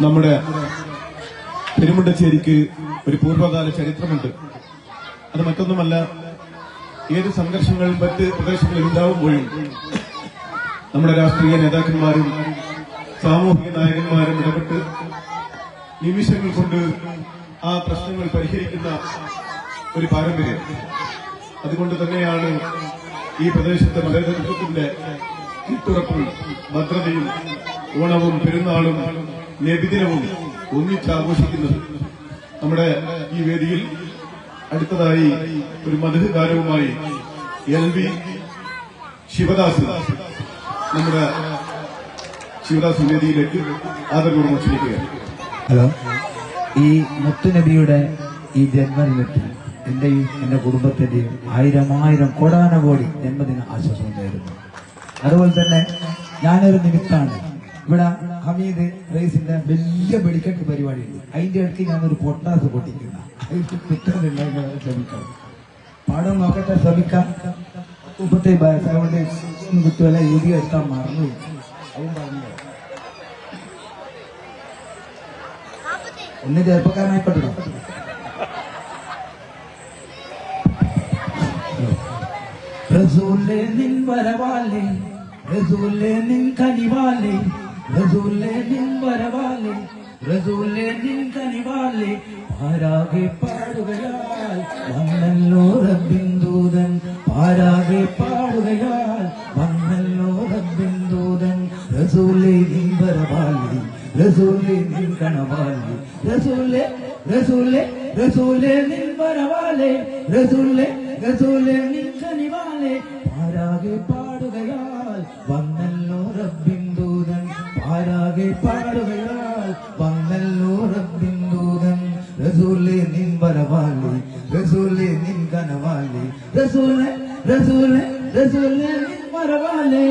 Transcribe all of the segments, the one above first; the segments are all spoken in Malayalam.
നമ്മുടെ പെരുമുണ്ടശ്ശേരിക്ക് ഒരു പൂർവ്വകാല ചരിത്രമുണ്ട്. അത് മറ്റൊന്നുമല്ല, ഏത് സംഘർഷങ്ങൾ മറ്റ് പ്രദേശങ്ങളിൽ ഉണ്ടാവുമ്പോഴും നമ്മുടെ രാഷ്ട്രീയ നേതാക്കന്മാരും സാമൂഹിക നായകന്മാരും ഇടപെട്ട് നിമിഷങ്ങൾ കൊണ്ട് ആ പ്രശ്നങ്ങൾ പരിഹരിക്കുന്ന ഒരു പാരമ്പര്യം. അതുകൊണ്ട് തന്നെയാണ് ഈ പ്രദേശത്തെ മതേതരത്വത്തിന്റെ കീട്ടുറപ്പും ഭദ്രതയും ഓണവും പെരുന്നാളും നബിദിനവും ഒന്നിച്ചാഘോഷിക്കുന്നത്. നമ്മുടെ ഈ വേദിയിൽ അടുത്തതായി ഒരു മധു ഗാനവുമായി LV ശിവദാസ് നമ്മുടെ ശിവദാസ് വേദിയിലേക്ക് ആദരപൂർവ്വം ക്ഷണിക്കുകയാണ്. ഹലോ, ഈ മുത്തുനബിയുടെ ഈ ജന്മദിനത്തിൽ എന്റെയും എന്റെ കുടുംബത്തിന്റെയും ആയിരം കോടാനകോടി ജന്മദിന ആശംസകൾ നേരുന്നു. അതുപോലെ തന്നെ ഞാനൊരു നിമിത്താണ്. ഇവിടെ ഹമീദ് റൈസിന്റെ വലിയ വെടിക്കെട്ട് പരിപാടിയുണ്ട്. അതിന്റെ ഇടയ്ക്ക് ഞാനൊരു പൊട്ടാസ് പൊട്ടിക്കുന്ന ശ്രമിക്കാം. പാടം നോക്കട്ടെ, ശ്രമിക്കാം. മുപ്പത്തെ വയസ്സായതുകൊണ്ട് കുത്തുവല്ല എഴുതി എടുത്താൽ മറന്നു. അതും പറഞ്ഞു ഒന്ന് ചെറുപ്പക്കാരനായിപ്പെട്ടോ. റസൂലേ നിൻ വരവാലേ, റസൂലേ നിൻ കനിവാലേ, റസൂലേ നിൻ വരവാലേ, റസൂലേ നിൻ കനിവാലേ, പാരാകെ പാടുകയാൽ വന്നല്ലോ റബ്ബിൻ ദൂതൻ, പാരാകെ പാടുകയാൽ വന്നല്ലോ റബ്ബിൻ ദൂതൻ. റസൂലേ നിൻ വരവാലേ, റസൂലേ നിൻ കനവാലേ, റസൂലേ റസൂലേ റസൂലേ നിൻ വരവാലേ, റസൂലേ റസൂലേ നിൻ കനിവാലേ, പാരാകെ പാടുകയാൽ വന്നല്ലോ റബ്ബിൻ ദൂതൻ, പാരാകെ പാടുകയാൽ വന്നല്ലോ റബ്ബിൻ ദൂതൻ. റസൂലേ നിൻ വരവാലേ, റസൂലേ നിൻ കനവാലേ, റസൂലേ റസൂലേ റസൂലേ നിൻ വരവാലേ.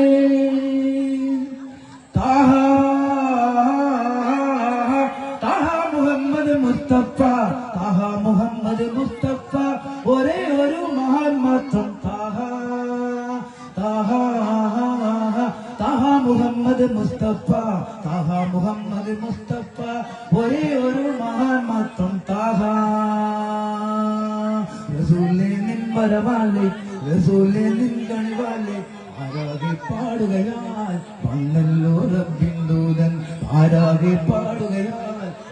മുസ്തഫ താഹ മുഹമ്മദ് മുസ്തഫ, ഒരേ ഒരു മഹാൻ മാത്രം താഹ താഹ താഹ മുഹമ്മദ് മുസ്തഫ, താഹ മുഹമ്മദ് മുസ്തഫ, ഒരേ ഒരു മഹാൻ മാത്രം താഹ. റസൂലേ നിൻ വരവാലേ, റസൂലേ നിൻ കനിവാലേ, പാരാകെ പാടുകയാൽ വന്നല്ലോ റബ്ബിൻ ദൂതൻ, പാരാകെ പാടുകയാൽ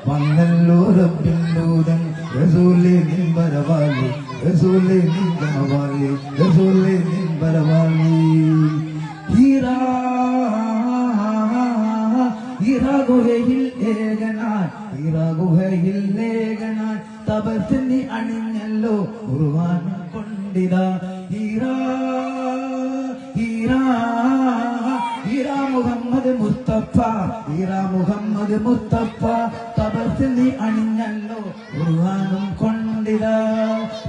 വന്നല്ലോ റബ്ബിൻ ദൂതൻ. റസൂലേ നിൻ വരവാലേ, റസൂലേ നിൻ കനവാലേ, റസൂലേ നിൻ വരവാലേ. ഹീറാ ഹീറാ ഗുഹയിൽ ഏകനാൻ, ഹീറാ ഗുഹയിൽ ഏകനാൻ തപസ്സിനി അണിഞ്ഞല്ലോ ഖുർആൻ കൊണ്ടിതാ. ഹീറാ ഹീറാ ഹീറാ മുഹമ്മദ് മുസ്തഫ, ഹീറാ മുഹമ്മദ് മുസ്തഫ തപസ്സിനി അണിഞ്ഞല്ലോ ഖുർആനും കൊണ്ടിതാ.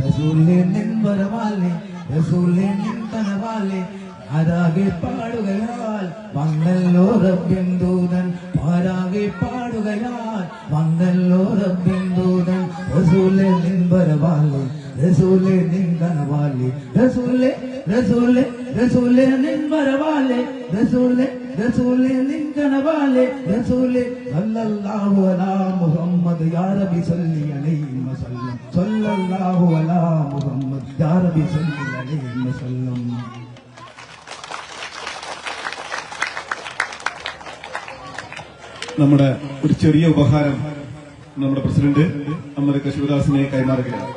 റസൂലേ നിൻ വരവാലേ, റസൂലേ നിൻ കനവാലേ, പാരാകെ പാടുകയാൽ വന്നല്ലോ റബ്ബിൻ ദൂതൻ, പാരാകെ പാടുകയാൽ വന്നല്ലോ റബ്ബിൻ ദൂതൻ. റസൂലേ നിൻ വരവാലേ, റസൂലേ നിൻ കനവാലേ, റസൂലേ റസൂലേ റസൂലേ നിൻ വരവാലേ, റസൂലേ റസൂലേ നിൻ കനവാലേ, റസൂലേ സല്ലല്ലാഹു അലാ മുഹമ്മദ് യാ റബ്ബി സല്ലി അലൈഹി വസല്ലം, സല്ലല്ലാഹു അലാ മുഹമ്മദ് യാ റബ്ബി സല്ലി അലൈഹി വസല്ലം. നമ്മുടെ ഒരു ചെറിയ ഉപഹാരം നമ്മുടെ പ്രസിഡന്റ് അമ്മ ശിവദാസിനെ കൈമാറുകയാണ്.